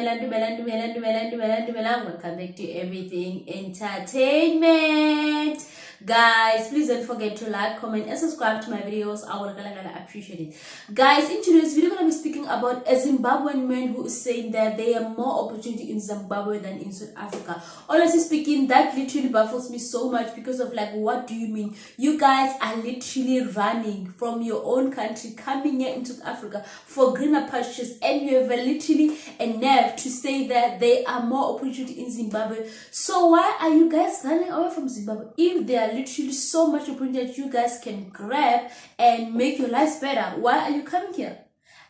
Welcome back to Everything Entertainment. Guys, please don't forget to like, comment, and subscribe to my videos. I would appreciate it. Guys, in today's video, I'm going to be speaking about a Zimbabwean man who is saying that there are more opportunity in Zimbabwe than in South Africa. Honestly speaking, that literally baffles me so much because of what do you mean? You guys are literally running from your own country, coming here in South Africa for greener pastures, and you have literally a nerve to say that there are more opportunity in Zimbabwe. So why are you guys running away from Zimbabwe if there are literally so much opportunity that you guys can grab and make your lives better? Why are you coming here?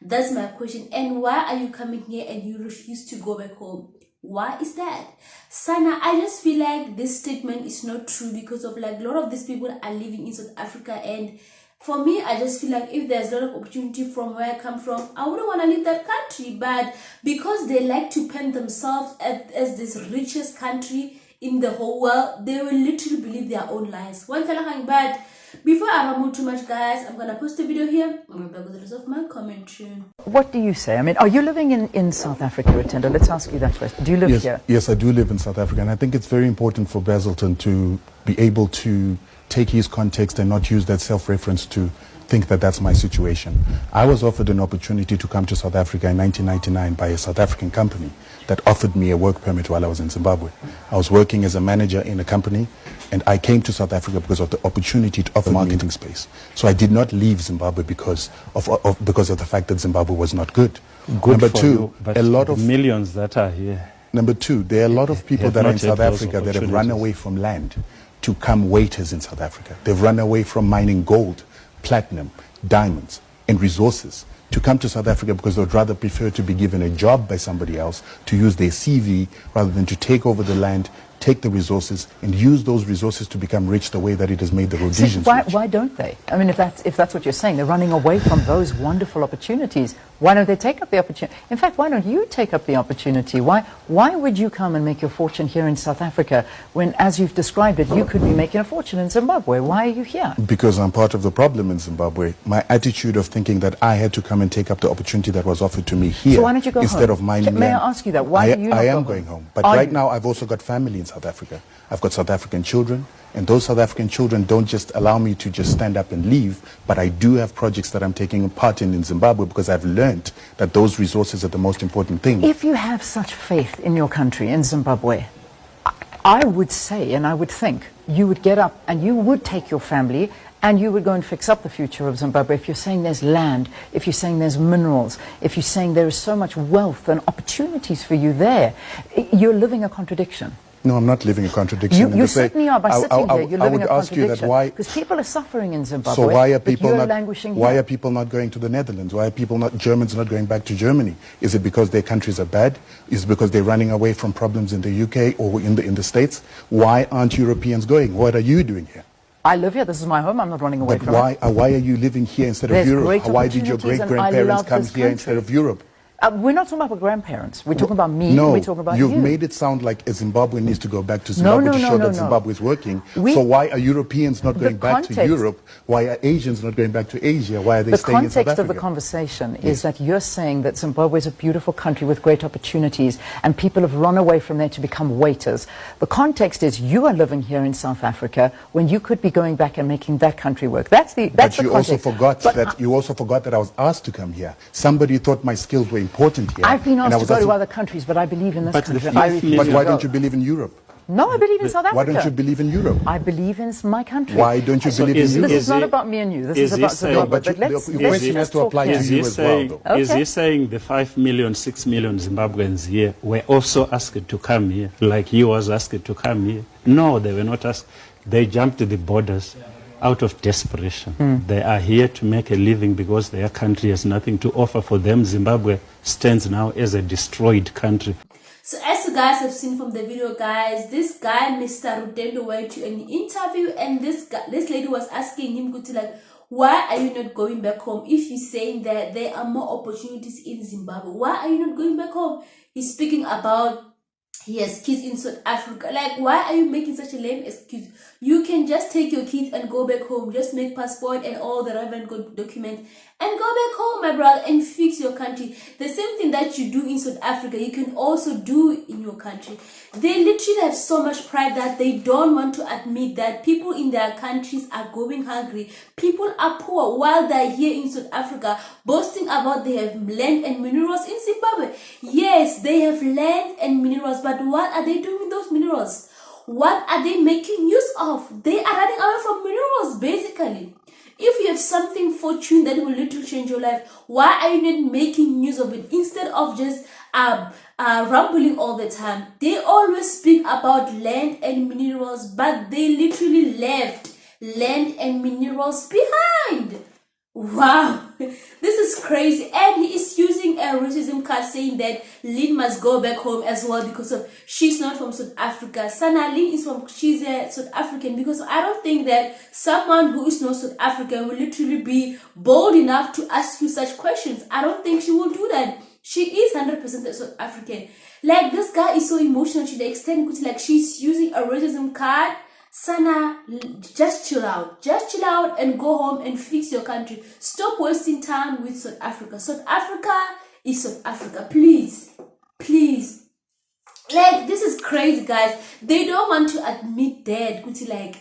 That's my question. And why are you coming here and you refuse to go back home? Why is that? Sana, I just feel like this statement is not true because of a lot of these people are living in South Africa, and for me, I just feel like if there's a lot of opportunity from where I come from, I wouldn't want to leave that country. But because they like to paint themselves as this richest country in the whole world, they will literally believe their own lies. One thing bad. Before I ramble too much, guys, I'm going to post a video here. I'm going to go the rest of my commentary. What do you say? I mean, are you living in South Africa, Rant? Let's ask you that first. Do you live here? Yes, I do live in South Africa. And I think it's very important for Bazilton to be able to take his context and not use that self-reference to think that that's my situation. I was offered an opportunity to come to South Africa in 1999 by a South African company that offered me a work permit while I was in Zimbabwe. I was working as a manager in a company, and I came to South Africa because of the opportunity to offer marketing space. So I did not leave Zimbabwe because of the fact that Zimbabwe was not good. Number two, a lot of millions that are here. Number two, there are a lot of people that are in South Africa that have run away from land to come waiters in South Africa. They've run away from mining gold, platinum, diamonds, and resources to come to South Africa because they would rather prefer to be given a job by somebody else, to use their CV rather than to take over the land, take the resources, and use those resources to become rich the way that it has made the Rhodesians rich. Why don't they? I mean, if that's what you're saying, they're running away from those wonderful opportunities. Why don't they take up the opportunity? In fact, why don't you take up the opportunity? Why would you come and make your fortune here in South Africa when, as you've described it, you could be making a fortune in Zimbabwe? Why are you here? Because I'm part of the problem in Zimbabwe. My attitude of thinking that I had to come and take up the opportunity that was offered to me here, so why don't you go instead home? of mining May land. I ask you that? Why do you not I am go going home? But right now I've also got family in South Africa. I've got South African children, and those South African children don't just allow me to just stand up and leave, but I do have projects that I'm taking part in Zimbabwe because I've learned that those resources are the most important thing. If you have such faith in your country, in Zimbabwe, I would say and I would think you would get up and you would take your family and you would go and fix up the future of Zimbabwe. If you're saying there's land, if you're saying there's minerals, if you're saying there is so much wealth and opportunities for you there, you're living a contradiction. No, I'm not living a contradiction. You certainly are by sitting here. You're living a contradiction. Because people are suffering in Zimbabwe. So why are people not people not going to the Netherlands? Why are Germans not going back to Germany? Is it because their countries are bad? Is it because they're running away from problems in the UK or in the States? Why aren't Europeans going? What are you doing here? I live here. This is my home. I'm not running away from it. Why are you living here instead of Europe? Why did your great-grandparents come here instead of Europe? We're not talking about grandparents. We're talking about me. No, we're talking about you. You've made it sound like a Zimbabwean needs to go back to Zimbabwe to show that Zimbabwe is working. So why are Europeans not going back to Europe? Why are Asians not going back to Asia? Why are they staying in South Africa? The context of the conversation is that you're saying that Zimbabwe is a beautiful country with great opportunities and people have run away from there to become waiters. The context is you are living here in South Africa when you could be going back and making that country work. That's the context. You also forgot that I was asked to come here. Somebody thought my skills were important here. I've been asked to go to other countries, but I believe in this country. But why don't you believe in Europe? No, I believe in South Africa. Why don't you believe in Europe? I believe in my country. Why don't you believe in Europe? This is not about me and you. This is about Zimbabwe. But the question has to apply to you as well, though. Is he saying the 5 million, 6 million Zimbabweans here were also asked to come here, like he was asked to come here? No, they were not asked. They jumped the borders out of desperation. They are here to make a living because their country has nothing to offer for them. Zimbabwe stands now as a destroyed country. So as you guys have seen from the video, guys, this guy, Mr. Rudendo, went to an interview, and this lady was asking him, why are you not going back home? If you're saying that there are more opportunities in Zimbabwe, why are you not going back home? He's speaking about he has kids in South Africa. Why are you making such a lame excuse? You can just take your kids and go back home. Just make passport and all the relevant documents and go back home, my brother, and fix your country. The same thing that you do in South Africa, you can also do in your country. They literally have so much pride that they don't want to admit that people in their countries are going hungry. People are poor while they're here in South Africa boasting about they have land and minerals in Zimbabwe. Yes, they have land and minerals, but what are they doing with those minerals? What are they making use of? They are running away from minerals, basically. If you have something fortune that will literally change your life, why are you not making use of it instead of just rambling all the time? They always speak about land and minerals, but they literally left land and minerals behind. Wow, this is crazy. And he is using a racism card saying that Lynn must go back home as well because of she's not from South Africa. Sana, Lynn is she's a South African, because I don't think that someone who is not South African will literally be bold enough to ask you such questions. I don't think she will do that. She is 100% South African. Like, this guy is so emotional to the extent like she's using a racism card. Sana, just chill out. Just chill out and go home and fix your country. Stop wasting time with South Africa. South Africa is South Africa. Please. Please. Like, this is crazy, guys. They don't want to admit that. Like,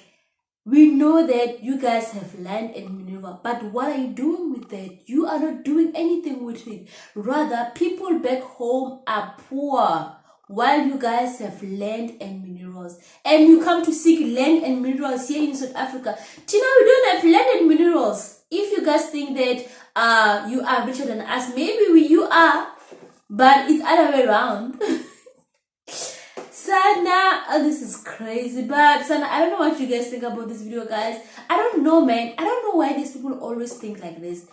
we know that you guys have land and mineral, but what are you doing with that? You are not doing anything with it. Rather, people back home are poor, while you guys have land and minerals, and you come to seek land and minerals here in South Africa. Tina, we don't have land and minerals. If you guys think that you are richer than us, maybe you are, but it's other way around. Sana, this is crazy, but Sana, I don't know what you guys think about this video, guys. I don't know, man. I don't know why these people always think like this.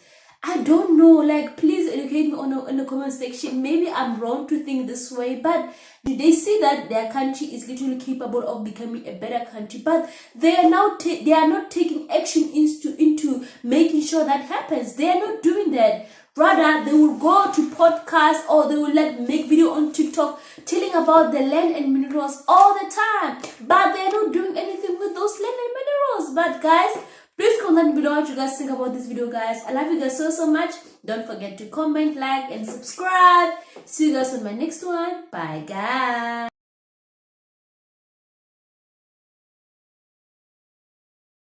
I don't know. Like, please educate me in the comment section. Maybe I'm wrong to think this way, but they see that their country is literally capable of becoming a better country, but they are not taking action into making sure that happens. They are not doing that. Rather, they will go to podcasts or they will make video on TikTok telling about the land and minerals all the time, but they are not doing anything with those land and minerals. But guys, please comment below what you guys think about this video, guys. I love you guys so much. Don't forget to comment, like, and subscribe. See you guys on my next one. Bye, guys.